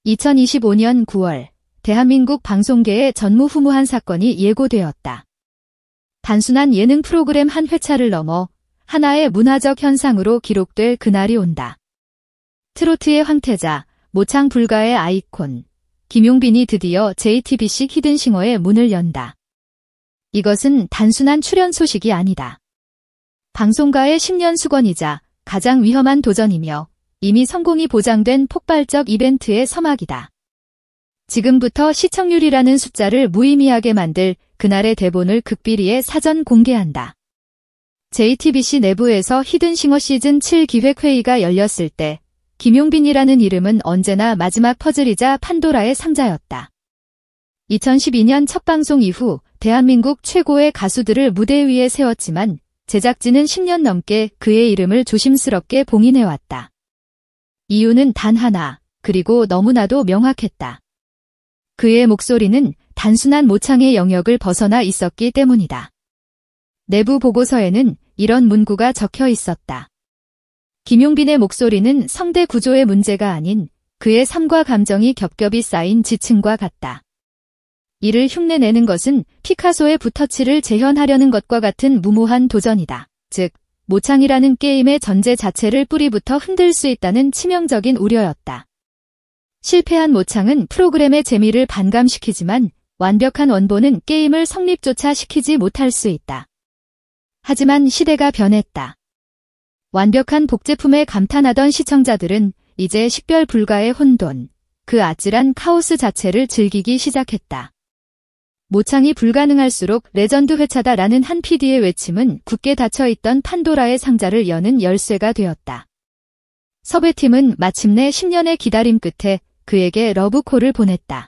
2025년 9월 대한민국 방송계의 전무후무한 사건이 예고되었다. 단순한 예능 프로그램 한 회차를 넘어 하나의 문화적 현상으로 기록될 그날이 온다. 트로트의 황태자, 모창 불가의 아이콘, 김용빈이 드디어 JTBC 히든싱어의 문을 연다. 이것은 단순한 출연 소식이 아니다. 방송가의 10년 수건이자 가장 위험한 도전이며 이미 성공이 보장된 폭발적 이벤트의 서막이다. 지금부터 시청률이라는 숫자를 무의미하게 만들 그날의 대본을 극비리에 사전 공개한다. JTBC 내부에서 히든싱어 시즌 7 기획회의가 열렸을 때 김용빈이라는 이름은 언제나 마지막 퍼즐이자 판도라의 상자였다. 2012년 첫 방송 이후 대한민국 최고의 가수들을 무대 위에 세웠지만 제작진은 10년 넘게 그의 이름을 조심스럽게 봉인해왔다. 이유는 단 하나, 그리고 너무나도 명확했다. 그의 목소리는 단순한 모창의 영역을 벗어나 있었기 때문이다. 내부 보고서에는 이런 문구가 적혀 있었다. 김용빈의 목소리는 성대 구조의 문제가 아닌 그의 삶과 감정이 겹겹이 쌓인 지층과 같다. 이를 흉내내는 것은 피카소의 붓터치를 재현하려는 것과 같은 무모한 도전이다. 즉, 모창이라는 게임의 전제 자체를 뿌리부터 흔들 수 있다는 치명적인 우려였다. 실패한 모창은 프로그램의 재미를 반감시키지만 완벽한 원본은 게임을 성립조차 시키지 못할 수 있다. 하지만 시대가 변했다. 완벽한 복제품에 감탄하던 시청자들은 이제 식별 불가의 혼돈, 그 아찔한 카오스 자체를 즐기기 시작했다. 모창이 불가능할수록 레전드 회차다라는 한 PD의 외침은 굳게 닫혀있던 판도라의 상자를 여는 열쇠가 되었다. 섭외팀은 마침내 10년의 기다림 끝에 그에게 러브콜을 보냈다.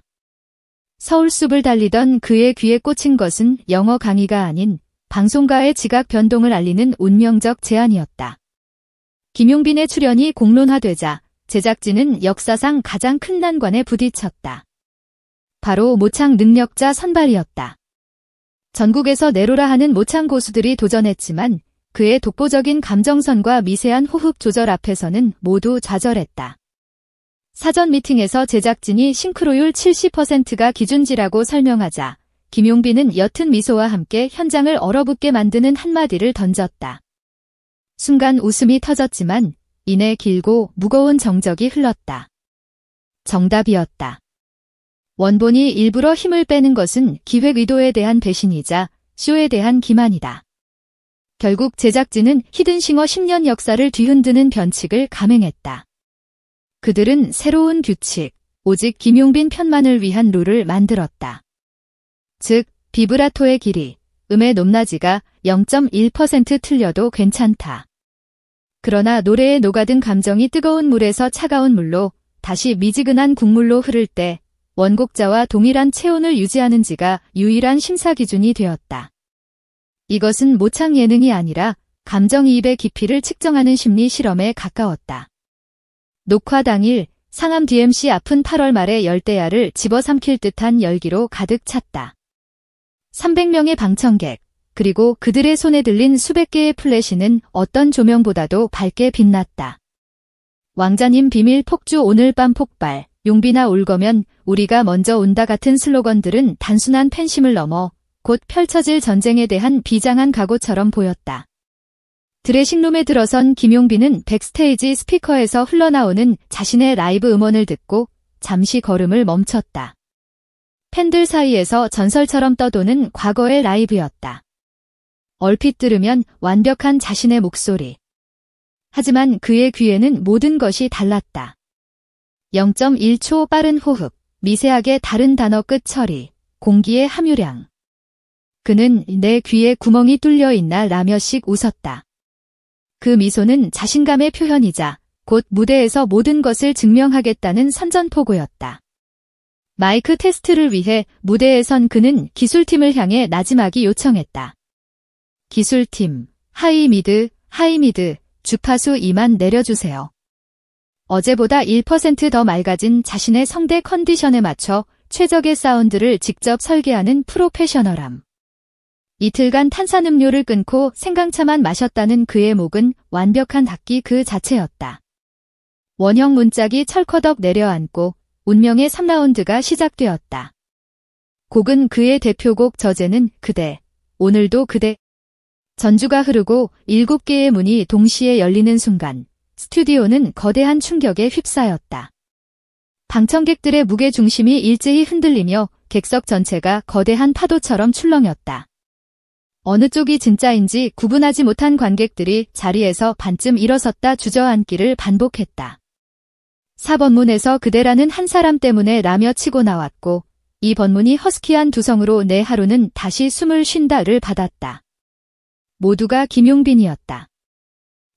서울숲을 달리던 그의 귀에 꽂힌 것은 영어 강의가 아닌 방송가의 지각 변동을 알리는 운명적 제안이었다. 김용빈의 출연이 공론화되자 제작진은 역사상 가장 큰 난관에 부딪혔다. 바로 모창 능력자 선발이었다. 전국에서 내로라 하는 모창 고수들이 도전했지만 그의 독보적인 감정선과 미세한 호흡 조절 앞에서는 모두 좌절했다. 사전 미팅에서 제작진이 싱크로율 70%가 기준치라고 설명하자 김용빈은 옅은 미소와 함께 현장을 얼어붙게 만드는 한마디를 던졌다. 순간 웃음이 터졌지만 이내 길고 무거운 정적이 흘렀다. 정답이었다. 원본이 일부러 힘을 빼는 것은 기획 의도에 대한 배신이자 쇼에 대한 기만이다. 결국 제작진은 히든싱어 10년 역사를 뒤흔드는 변칙을 감행했다. 그들은 새로운 규칙, 오직 김용빈 편만을 위한 룰을 만들었다. 즉, 비브라토의 길이, 음의 높낮이가 0.1% 틀려도 괜찮다. 그러나 노래에 녹아든 감정이 뜨거운 물에서 차가운 물로 다시 미지근한 국물로 흐를 때 원곡자와 동일한 체온을 유지하는지가 유일한 심사 기준이 되었다. 이것은 모창 예능이 아니라 감정이입의 깊이를 측정하는 심리 실험에 가까웠다. 녹화 당일 상암 DMC 앞은 8월 말에 열대야를 집어삼킬 듯한 열기로 가득 찼다. 300명의 방청객, 그리고 그들의 손에 들린 수백 개의 플래시는 어떤 조명보다도 밝게 빛났다. 왕자님 비밀 폭주 오늘 밤 폭발, 용빈아 올 거면 우리가 먼저 온다 같은 슬로건들은 단순한 팬심을 넘어 곧 펼쳐질 전쟁에 대한 비장한 각오처럼 보였다. 드레싱룸에 들어선 김용빈은 백스테이지 스피커에서 흘러나오는 자신의 라이브 음원을 듣고 잠시 걸음을 멈췄다. 팬들 사이에서 전설처럼 떠도는 과거의 라이브였다. 얼핏 들으면 완벽한 자신의 목소리. 하지만 그의 귀에는 모든 것이 달랐다. 0.1초 빠른 호흡, 미세하게 다른 단어 끝 처리, 공기의 함유량. 그는 내 귀에 구멍이 뚫려 있나 라며씩 웃었다. 그 미소는 자신감의 표현이자 곧 무대에서 모든 것을 증명하겠다는 선전포고였다. 마이크 테스트를 위해 무대에 선 그는 기술팀을 향해 나지막이 요청했다. 기술팀, 하이미드, 주파수 2만 내려주세요. 어제보다 1% 더 맑아진 자신의 성대 컨디션에 맞춰 최적의 사운드를 직접 설계하는 프로페셔널함. 이틀간 탄산음료를 끊고 생강차만 마셨다는 그의 목은 완벽한 악기 그 자체였다. 원형 문짝이 철커덕 내려앉고 운명의 3라운드가 시작되었다. 곡은 그의 대표곡 저제는 그대, 오늘도 그대. 전주가 흐르고 7개의 문이 동시에 열리는 순간 스튜디오는 거대한 충격에 휩싸였다. 방청객들의 무게 중심이 일제히 흔들리며 객석 전체가 거대한 파도처럼 출렁였다. 어느 쪽이 진짜인지 구분하지 못한 관객들이 자리에서 반쯤 일어섰다 주저앉기를 반복했다. 4번문에서 그대라는 한 사람 때문에 라며 치고 나왔고 2번문이 허스키한 두성으로 내 하루는 다시 숨을 쉰다를 받았다. 모두가 김용빈이었다.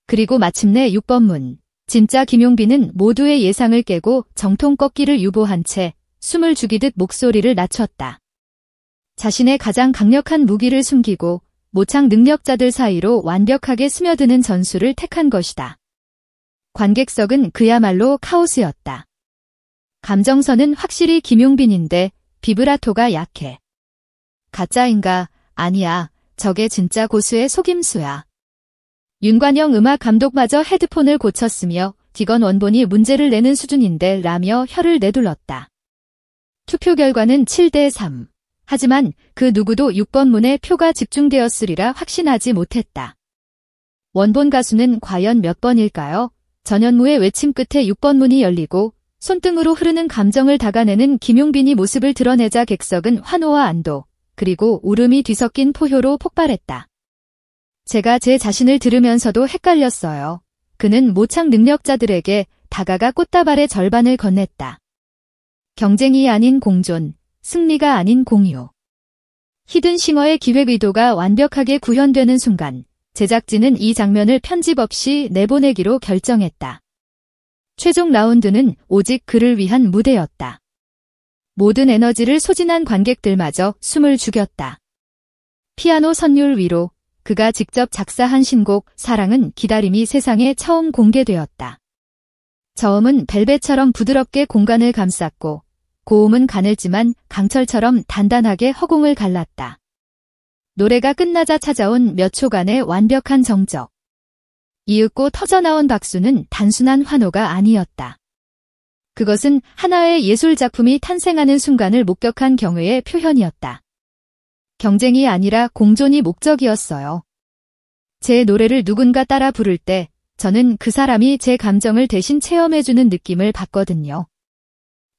그리고 마침내 6번문. 진짜 김용빈은 모두의 예상을 깨고 정통 꺾기를 유보한 채 숨을 죽이듯 목소리를 낮췄다. 자신의 가장 강력한 무기를 숨기고 모창 능력자들 사이로 완벽하게 스며드는 전술을 택한 것이다. 관객석은 그야말로 카오스였다. 감정선은 확실히 김용빈인데 비브라토가 약해. 가짜인가? 아니야. 저게 진짜 고수의 속임수야. 윤관영 음악 감독마저 헤드폰을 고쳤으며 디건 원본이 문제를 내는 수준인데 라며 혀를 내둘렀다. 투표 결과는 7대3. 하지만 그 누구도 6번문에 표가 집중되었으리라 확신하지 못했다. 원본 가수는 과연 몇 번일까요? 전현무의 외침 끝에 6번문이 열리고 손등으로 흐르는 감정을 닦아내는 김용빈이 모습을 드러내자 객석은 환호와 안도, 그리고 울음이 뒤섞인 포효로 폭발했다. 제가 제 자신을 들으면서도 헷갈렸어요. 그는 모창 능력자들에게 다가가 꽃다발의 절반을 건넸다. 경쟁이 아닌 공존, 승리가 아닌 공유. 히든싱어의 기획 의도가 완벽하게 구현되는 순간 제작진은 이 장면을 편집 없이 내보내기로 결정했다. 최종 라운드는 오직 그를 위한 무대였다. 모든 에너지를 소진한 관객들마저 숨을 죽였다. 피아노 선율 위로 그가 직접 작사한 신곡 사랑은 기다림이 세상에 처음 공개되었다. 저음은 벨벳처럼 부드럽게 공간을 감쌌고 고음은 가늘지만 강철처럼 단단하게 허공을 갈랐다. 노래가 끝나자 찾아온 몇 초간의 완벽한 정적. 이윽고 터져나온 박수는 단순한 환호가 아니었다. 그것은 하나의 예술작품이 탄생하는 순간을 목격한 경외의 표현이었다. 경쟁이 아니라 공존이 목적이었어요. 제 노래를 누군가 따라 부를 때 저는 그 사람이 제 감정을 대신 체험해주는 느낌을 받거든요.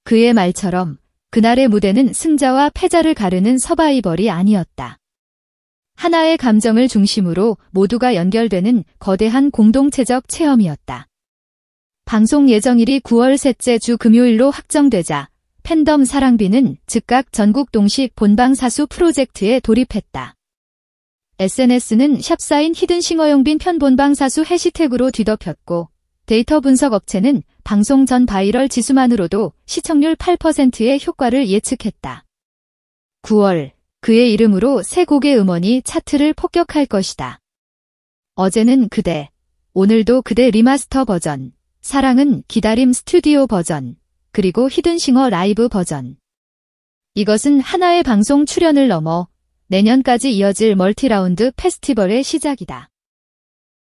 그의 말처럼 그날의 무대는 승자와 패자를 가르는 서바이벌이 아니었다. 하나의 감정을 중심으로 모두가 연결되는 거대한 공동체적 체험이었다. 방송 예정일이 9월 셋째 주 금요일로 확정되자 팬덤 사랑비는 즉각 전국 동시 본방사수 프로젝트에 돌입했다. SNS는 샵사인 히든싱어용빈 편 본방사수 해시태그로 뒤덮였고 데이터 분석 업체는 방송 전 바이럴 지수만으로도 시청률 8%의 효과를 예측했다. 9월, 그의 이름으로 새 곡의 음원이 차트를 폭격할 것이다. 어제는 그대, 오늘도 그대 리마스터 버전, 사랑은 기다림 스튜디오 버전, 그리고 히든싱어 라이브 버전. 이것은 하나의 방송 출연을 넘어 내년까지 이어질 멀티라운드 페스티벌의 시작이다.